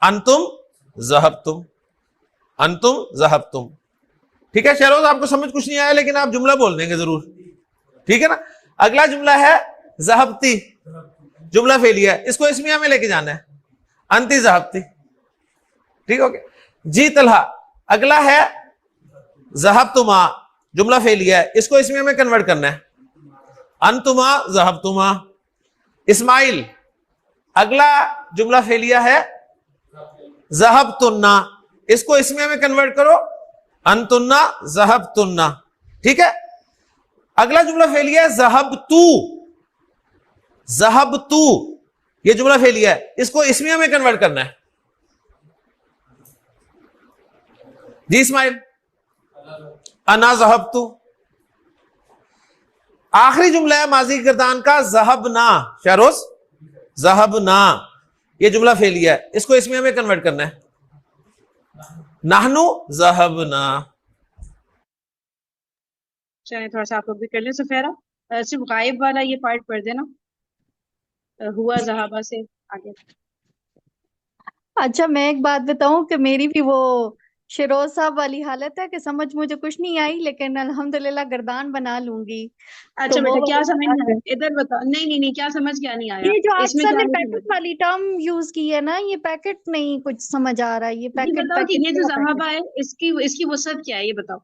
Speaker 2: अंतुम ज़हबतुम, अंतुम ज़हबतुम। ठीक है शहरोज, आपको समझ कुछ नहीं आया लेकिन आप जुमला बोल देंगे जरूर, ठीक है ना। अगला जुमला है ज़हबती, जुमला फेलिया है, इसको इसमें हमें लेके जाना है, अंति ज़हबती। ठीक हो गया जी तलहा। अगला है ज़हबतुमा, जुमला फेलिया है, इसको इसमें हमें कन्वर्ट करना है, अंतुमा ज़हबतुमा। इस्माइल अगला जुमला फेलिया है ज़हबतुन्ना, इसको इसमें हमें कन्वर्ट करो, अंतुन्ना ज़हबतुन्ना। ठीक है। अगला जुमला फेलिया है ज़हबतू। ज़हबतू ये जुमला फेलिया है, इसको इसमें हमें कन्वर्ट करना है जी इस्माइल, अना ज़हबतू। आखिरी जुमला है माजी गर्दान का ज़हबना। शहरोज ज़हबना ये जुमला फेलिया है, इसको इसमें हमें कन्वर्ट करना है, नाहनु ज़हबना।
Speaker 1: चलिए थोड़ा सा आप लोग भी कर लें सुफेरा, सिर्फ गायब वाला ये पार्ट पढ़ देना, हुआ ज़हाबा से आगे।
Speaker 4: अच्छा, मैं एक बात बताऊं कि मेरी भी वो शिरोज साहब वाली हालत है कि समझ मुझे कुछ नहीं आई, लेकिन अल्हम्दुलिल्लाह गर्दान बना लूंगी।
Speaker 1: अच्छा
Speaker 4: तो वो
Speaker 1: बेटा क्या
Speaker 4: वाली
Speaker 1: समझ नहीं
Speaker 4: बात है।
Speaker 1: आया, इधर बताओ। नहीं नहीं नहीं, क्या समझ क्या नहीं आया
Speaker 4: ये जो आप
Speaker 1: इसमें,
Speaker 4: सर
Speaker 1: क्या
Speaker 4: ने
Speaker 1: नहीं
Speaker 4: पैकेट
Speaker 1: समझ?
Speaker 4: वाली टर्म यूज की है ना, ये पैकेट नहीं कुछ समझ आ रहा है। ये
Speaker 1: ये
Speaker 4: पैकेट
Speaker 1: बताओ कि
Speaker 4: पैकेट
Speaker 1: ये जो
Speaker 4: क्या पैकेट?
Speaker 1: ज़हाबा है इसकी इसकी वसअत क्या है, ये बताओ।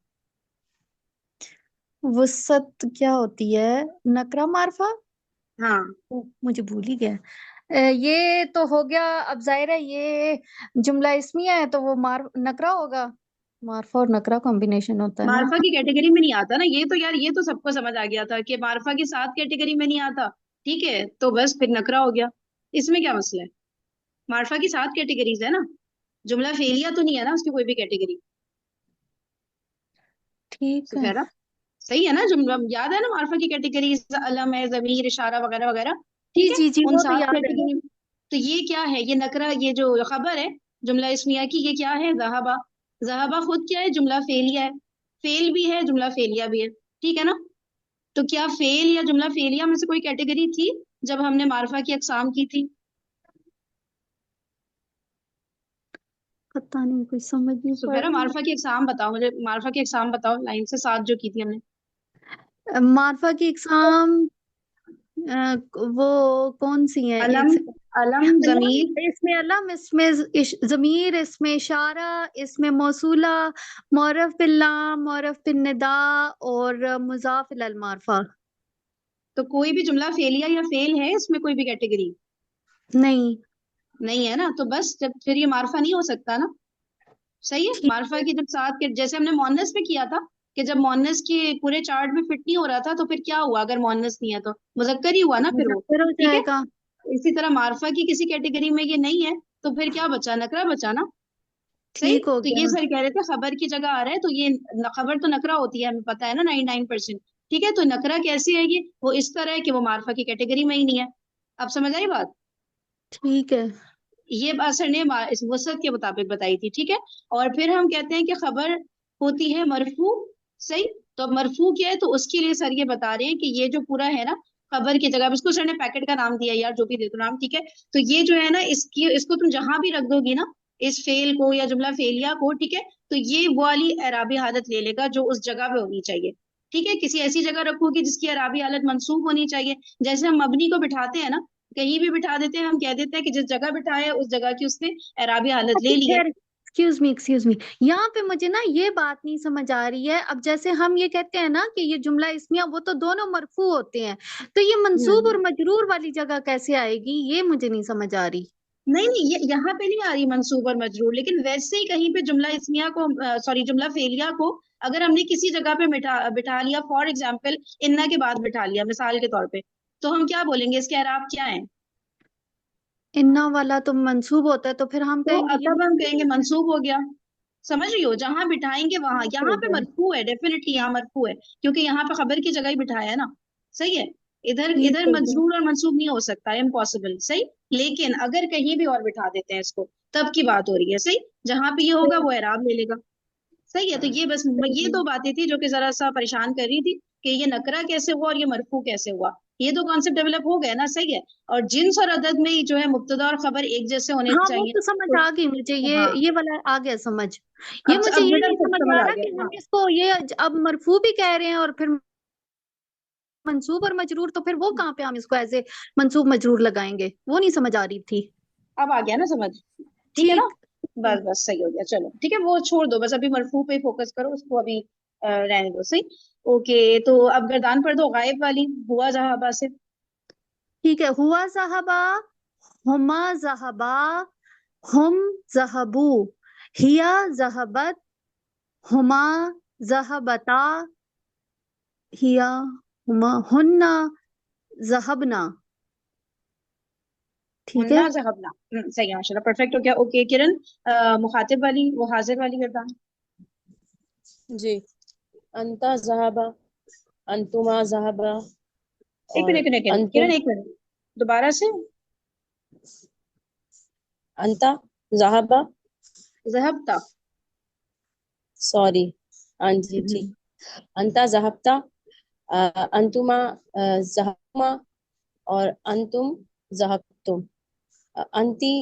Speaker 4: वसत क्या होती है? नकरा मारफा?
Speaker 1: हाँ
Speaker 4: मुझे भूल ही गया। ये तो हो गया। अब जाहिर है ये जुमला इस्मिया है तो वो नकरा होगा। मारफा और नकरा कॉम्बिनेशन होता है ना।
Speaker 1: मार्फा की कैटेगरी में नहीं आता ना ये तो यार, ये तो सबको समझ आ गया था कि मार्फा की 7 कैटेगरी में नहीं आता। ठीक है, तो बस फिर नकरा हो गया, इसमें क्या मसला है? मार्फा की 7 कैटेगरीज है ना, जुमला फेलिया तो नहीं है ना उसकी कोई भी कैटेगरी।
Speaker 4: ठीक है।
Speaker 1: सुफेरा सही है ना, जुमला याद है ना मार्फा की कैटेगरीज, अलम है, जमीर, इशारा वगैरह वगैरह।
Speaker 4: जी
Speaker 1: ठीक है,
Speaker 4: जी जी,
Speaker 1: उन
Speaker 4: वो तो
Speaker 1: 7
Speaker 4: याद है।
Speaker 1: कैटेगरी। तो ये क्या है? ये नकरा, ये जो खबर है जुमला इस्मिया की, ये क्या है? ज़हाबा। ज़हाबा खुद क्या है? जुमला फेलिया है, फेल भी है, जुमला फेलिया भी है। ठीक है ना। तो क्या फेल या जुमला फेलिया में से कोई कैटेगरी थी जब हमने मार्फा की अकसाम की थी?
Speaker 4: पता नहीं, कुछ समझ नहीं पड़
Speaker 1: सुफेरा
Speaker 4: रही।
Speaker 1: मार्फा की अकसाम बताओ मुझे, मार्फा की अकसाम बताओ, लाइन से 7 जो की थी हमने।
Speaker 4: मार्फा की एग्जाम वो कौन सी है? एक
Speaker 1: अलम,
Speaker 4: सेकंड।
Speaker 1: अलम, जमीर।
Speaker 4: इसमें अलम, इसमें जमीर, इसमें इशारा, इसमें मौसूला, मौरफ बिल्लाम, मौरफ बिन्निदा और मुजाफ इलल मारफा।
Speaker 1: तो कोई भी जुमला फेलिया या फेल है इसमें कोई भी कैटेगरी?
Speaker 4: नहीं।
Speaker 1: नहीं है ना, तो बस जब फिर ये मार्फा नहीं हो सकता ना। सही है,
Speaker 4: ठीक
Speaker 1: मार्फा
Speaker 4: है।
Speaker 1: की जब 7 के, जैसे हमने मोनस में किया था कि जब मोनस के पूरे चार्ट में फिट नहीं हो रहा था तो फिर क्या हुआ? अगर मोनस नहीं है तो मुजक्कर ही हुआ ना फिर वो।
Speaker 4: मुजफ्फर हो
Speaker 1: ठीक है,
Speaker 4: जाएगा।
Speaker 1: इसी तरह मार्फा की किसी कैटेगरी में ये नहीं है तो फिर क्या बचा? नकरा बचा ना। सही।
Speaker 4: ठीक हो
Speaker 1: तो ये
Speaker 4: गया।
Speaker 1: सर कह रहे थे खबर की जगह आ रहा है, तो ये खबर तो नकरा होती है, हमें पता है ना 99%। ठीक है, तो नकरा कैसे है? ये वो इस तरह है कि वो मार्फा की कैटेगरी में ही नहीं है। अब समझ आई बात?
Speaker 4: ठीक है।
Speaker 1: ये बात सर ने इस वसत के मुताबिक बताई थी। ठीक है, और फिर हम कहते हैं कि खबर होती है मरफू। सही। तो अब मरफू क्या है, तो उसके लिए सर ये बता रहे हैं कि ये जो पूरा है ना, खबर की जगह, अब इसको सर ने पैकेट का नाम दिया यार, जो भी दे दो नाम। ठीक है, तो ये जो है ना, इसकी इसको तुम जहां भी रख दोगी ना, इस फेल को या जुमला फेलिया को, ठीक है, तो ये वो वाली एराबी हालत ले लेगा जो उस जगह पे होनी चाहिए। ठीक है, किसी ऐसी जगह रखोगी जिसकी एराबी हालत मंसूब होनी चाहिए। जैसे हम मबनी को बिठाते हैं ना, कहीं भी बिठा देते हैं, हम कह देते हैं कि जिस जगह बिठाया है उस जगह की उसने एराबी हालत ले ली है।
Speaker 4: एक्सक्यूज मी, यहाँ पे मुझे ना ये बात नहीं समझ आ रही है। अब जैसे हम ये कहते हैं ना कि ये जुमला इस्मिया, वो तो दोनों मरफू होते हैं, तो ये मंसूब और मजरूर वाली जगह कैसे आएगी? ये मुझे नहीं समझ आ रही।
Speaker 1: नहीं नहीं, ये यहाँ पे नहीं आ रही मंसूब और मजरूर, लेकिन वैसे ही कहीं पे जुमला इस्मिया को, सॉरी जुमला फेलिया को अगर हमने किसी जगह पे बिठा लिया, फॉर एग्जाम्पल इन्ना के बाद बिठा लिया मिसाल के तौर पे, तो हम क्या बोलेंगे, इसके एराब क्या है?
Speaker 6: इन्ना वाला तो मंसूब होता है, तो फिर हम
Speaker 1: तो
Speaker 6: कहेंगे ये
Speaker 1: तब हम कहेंगे मंसूब हो गया। समझ रही हो, जहां बिठाएंगे वहां, यहाँ पे मरफू है, डेफिनेटली यहाँ मरफू है, क्योंकि यहाँ पे खबर की जगह ही बिठाया है ना। सही है, इधर
Speaker 6: ठीक
Speaker 1: इधर
Speaker 6: है जी।
Speaker 1: मजरूर और मंसूब नहीं हो सकता, इम्पॉसिबल। सही, लेकिन अगर कहीं भी और बिठा देते हैं इसको, तब की बात हो रही है। सही, जहां पे ये होगा वो एराब ले लेगा। सही है, तो ये बस ये दो बातें थी जो कि जरा सा परेशान कर रही थी कि ये नकरा कैसे हुआ और ये मरफू कैसे हुआ। ये दो कॉन्सेप्ट डेवलप हो गए ना। सही है, और जिन्स और अदद में जो है मुब्तदा और खबर एक जैसे होने
Speaker 6: हाँ वो
Speaker 1: चाहिए।
Speaker 6: तो समझ
Speaker 1: तो
Speaker 6: आ गई मुझे,
Speaker 1: हाँ,
Speaker 6: ये वाला आ गया समझ। ये मुझे
Speaker 1: अब
Speaker 6: ये
Speaker 1: बेटा
Speaker 6: नहीं
Speaker 1: कुछ
Speaker 6: समझ
Speaker 1: समझ
Speaker 6: आ
Speaker 1: आ
Speaker 6: रहा
Speaker 1: गया।
Speaker 6: कि
Speaker 1: हाँ,
Speaker 6: हम इसको ये अब मरफू भी कह रहे हैं और फिर मंसूब और मजरूर, तो फिर वो कहाँ पे हम इसको ऐसे मंसूब मजरूर लगाएंगे, वो नहीं समझ आ रही थी।
Speaker 1: अब आ गया ना समझ? ठीक है ना?
Speaker 6: ठीक।
Speaker 1: बस बस सही हो गया, चलो ठीक है, वो छोड़ दो, बस अभी मरफू पे फोकस करो, उसको अभी रहने दो। सही, ओके। तो अब गर्दान पर दो गायब वाली, हुआ जहाबा से।
Speaker 6: ठीक है, हुआ ज़हबा, हुमा ज़हबा, हुम ज़हबू, हिया ज़हबत, हुमा ज़हबता, हिया, हुमा, हुन्ना ज़हबना। ठीक है।
Speaker 1: मुन्ना जहबना, सही है, माशाल्लाह, परफेक्ट हो गया। ओके किरण, मुखातिब वाली, वो हाजिर वाली गर्दान।
Speaker 7: जी। अंता ज़हाबा, अंतुमा ज़हाबा,
Speaker 1: एक
Speaker 7: और
Speaker 1: मिनट, एक मिनट किरण,
Speaker 7: अंतुम,
Speaker 1: एक मिनट, दोबारा से।
Speaker 7: अंता ज़हाबा,
Speaker 1: जहबता।
Speaker 7: सॉरी, हाँ जी
Speaker 1: हम्म,
Speaker 7: ठीक। अंता ज़हाबता, अंतुमा ज़हाबुमा, और अंतुम ज़हाबतुम। अंती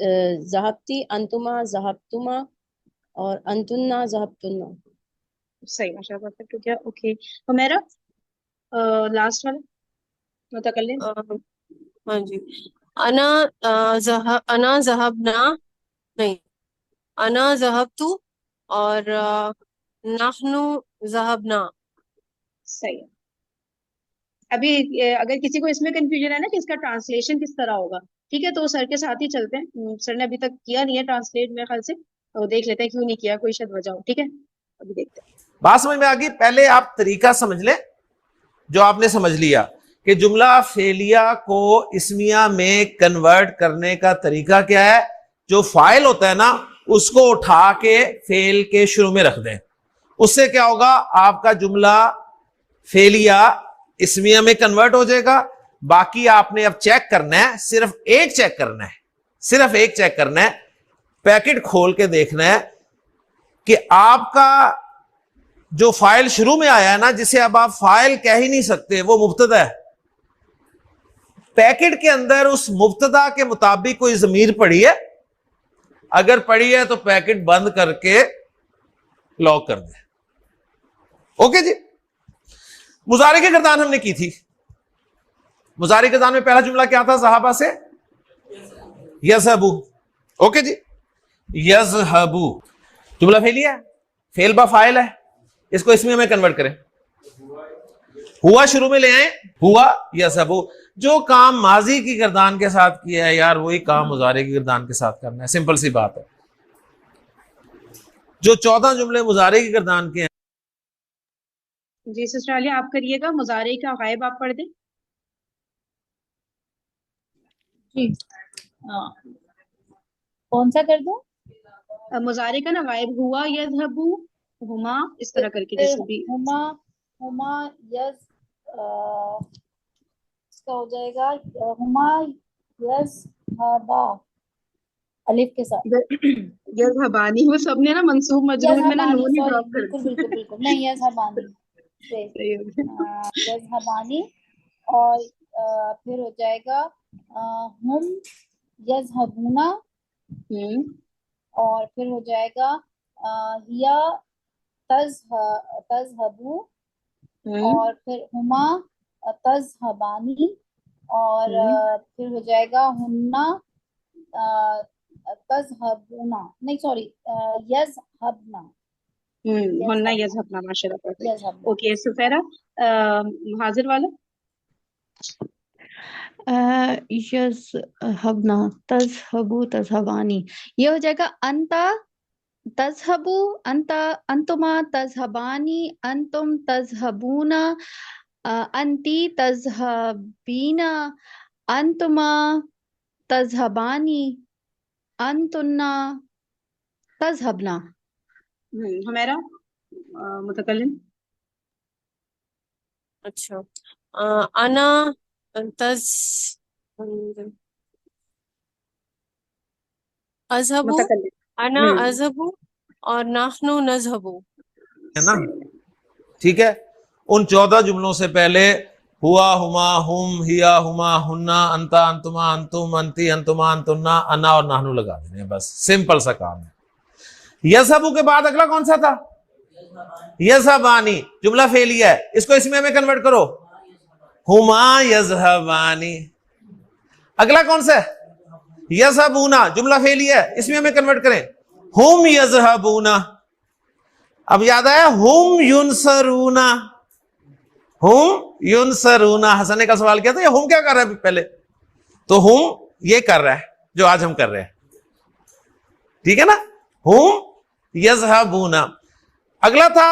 Speaker 7: ज़हाबती, अंतुमा ज़हाबतुमा, और अंतुन्ना ज़हाबतुन्ना।
Speaker 1: सही, माशाल्लाह, परफेक्ट हो गया। ओके, तो मेरा लास्ट वाला मुतकल्लिम।
Speaker 3: हाँ जी। अना अना ज़हबना, नहीं, अना ज़हबतु, और नहनु ज़हबना।
Speaker 1: सही है। अभी अगर किसी को इसमें कंफ्यूजन है ना कि इसका ट्रांसलेशन किस तरह होगा, ठीक है, तो सर के साथ ही चलते हैं। सर ने अभी तक किया नहीं है ट्रांसलेट मेरे ख्याल से, तो देख लेते हैं क्यों नहीं किया, कोई शायद वजह हो। ठीक है, अभी देखते हैं।
Speaker 2: बात समझ में आ गई? पहले आप तरीका समझ लें। जो आपने समझ लिया कि जुमला फेलिया को इस्मिया में कन्वर्ट करने का तरीका क्या है, जो फाइल होता है ना उसको उठा के फेल के शुरू में रख दें। उससे क्या होगा, आपका जुमला फेलिया इस्मिया में कन्वर्ट हो जाएगा। बाकी आपने अब चेक करना है, सिर्फ एक चेक करना है, सिर्फ एक चेक करना है, पैकेट खोल के देखना है कि आपका जो फाइल शुरू में आया है ना, जिसे अब आप फाइल कह ही नहीं सकते, वो मुब्तदा है। पैकेट के अंदर उस मुब्तदा के मुताबिक कोई जमीर पड़ी है? अगर पड़ी है तो पैकेट बंद करके लॉक कर दे। ओके जी। मुजारे की गर्दान हमने की थी। मुजारे की गर्दान में पहला जुमला क्या था सहाबा से? यज़हबू। ओके जी, यज़हबू जुमला फेलिया है, फेल बा फाइल है, इसको इसमें हमें कन्वर्ट करें। हुआ शुरू में ले आए, हुआ यज़हबू। जो काम माजी की गर्दान के साथ किया है यार, वही काम मुजारे की गर्दान के साथ करना है, सिंपल सी बात है। जो 14 जुमले मुजारे की गर्दान के हैं।
Speaker 1: जी सिस्टर आलिया, आप करिएगा, मुजारे का गायब आप पढ़ दें।
Speaker 4: जी, हाँ, कौन सा कर दूं?
Speaker 1: मुजारे का ना गायब, हुआ यज़हबू, हुमा, इस तरह करके
Speaker 4: फिर
Speaker 1: जैसे भी।
Speaker 4: हुमा, हुमा यस, इसका हो जाएगा हुमा यस हबा, अलिफ के साथ।
Speaker 1: यज़हबानी, वो सबने ना मंसूब
Speaker 4: यस
Speaker 1: मजरूर में ना
Speaker 4: हबानी,
Speaker 1: नून ही
Speaker 4: सॉरी,
Speaker 1: ड्रॉप कर
Speaker 4: बिल्कुल
Speaker 1: दिया।
Speaker 4: बिल्कुल बिल्कुल, नहीं, यस हबानी से
Speaker 1: सही हो गया।
Speaker 4: यस हबानी, और फिर हो जाएगा हम यस हबूना,
Speaker 1: हम्म,
Speaker 4: और फिर हो जाएगा हिया तजहबू, और फिर हुमा तजहबानी, और
Speaker 1: हम्म,
Speaker 4: फिर हो जाएगा हुन्ना तजहबूना, नहीं सॉरी, यजहबना,
Speaker 1: होना
Speaker 4: यजहबना,
Speaker 1: यज़हबना, माशाल्लाह, परफेक्ट।
Speaker 4: यजहबना।
Speaker 1: ओके सुफैरा, हाजिर वाला।
Speaker 6: यज़हबना, तज़हबू, तज़हबानी। ये हो जाएगा अंता तज़हबु अंतुमा तज़हबानी अंतुम तज़हबूना अंती तज़हबीना अंतुमा तज़हबानी अंतुन्ना तज़हबना।
Speaker 1: हमेरा मुतकल्लिम।
Speaker 3: अच्छा, अना तज अजहबु,
Speaker 1: मुतकल्लिम।
Speaker 3: अना अजहबु और नाहनु नजहबु,
Speaker 2: है ना, ठीक है। उन 14 जुमलों से पहले हुआ, हुमा, हुम, हिया, हुमा, हुन्ना, अंता, अंतुमा, अंतुम, अंती, अंतुमा, अंतुन्ना, अन्ना और नाहनु लगा देने, बस सिंपल सा काम है। यज़हबु के बाद अगला कौन सा था? यज़हबानी, जुमला फेलिया है, इसको इसमें में कन्वर्ट करो, हुमा यज़हबानी। अगला कौन सा है? यज़हबूना, जुमला फेलिया है, इसमें में कन्वर्ट करें, हुम यज़हबूना। अब याद आया, हुम युनसरूना, हुम युनसरूना। हसन ने का सवाल किया था, ये हुम क्या कर रहा है पहले? तो हुम ये कर रहा है जो आज हम कर रहे हैं, ठीक है ना, हुम यज़हबूना। अगला था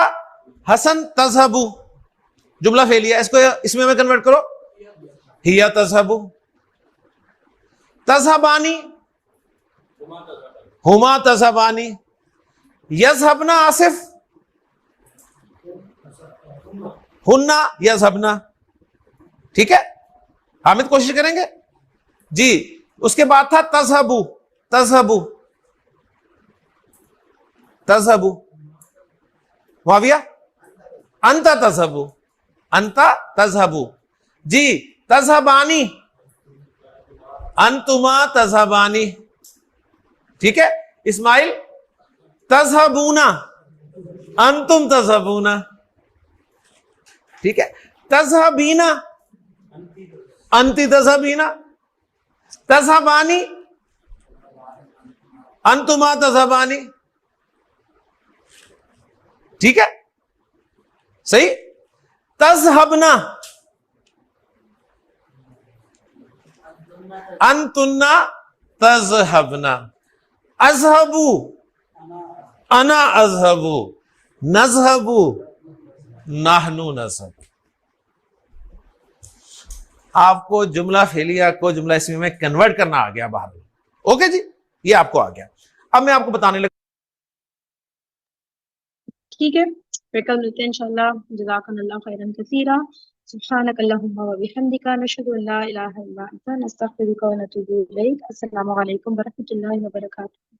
Speaker 2: हसन तज़हबू, जुमला फेलिया, इसको इसमें में कन्वर्ट करो, हिया तज़हबू। तज़हबानी, हुमा तज़हबानी। यज़हबना आसिफ, हुन्ना यज़हबना, ठीक है। हामिद कोशिश करेंगे जी। उसके बाद था तज़हबू, तज़हबू, तज़हबू। वाविया, अंता तज़हबू, अंता तज़हबू जी। तज़हबानी, अंतुमा तज़हबानी, ठीक है। इस्माइल, तज़हबूना, अंतुम तज़हबूना, ठीक है। तज़हबीना, अंती तज़हबीना। तज़हबानी, अंतुमा तज़हबानी, ठीक है, सही। तज़हबना, अंतुन्ना तज़हबना। अज़हबू, अना अज़हबू। नज़हबू, नाहनु नज़हब। आपको जुमला फेलिया को जुमला इसमें में कन्वर्ट करना आ गया बाहर। ओके जी, ये आपको आ गया। अब मैं आपको बताने लगा,
Speaker 1: ठीक है, फिर कल मिलते हैं इंशाल्लाह। जज़ाकल्लाहु खैरन कसीरा। सुब्हानकल्लाहुम्मा व बिहम्दिका नशहदु अल्ला इलाहा इल्ला अंता नस्तगफिरुका व नतूबु इलैक। अस्सलामु अलैकुम व रहमतुल्लाहि व बरकातुहू।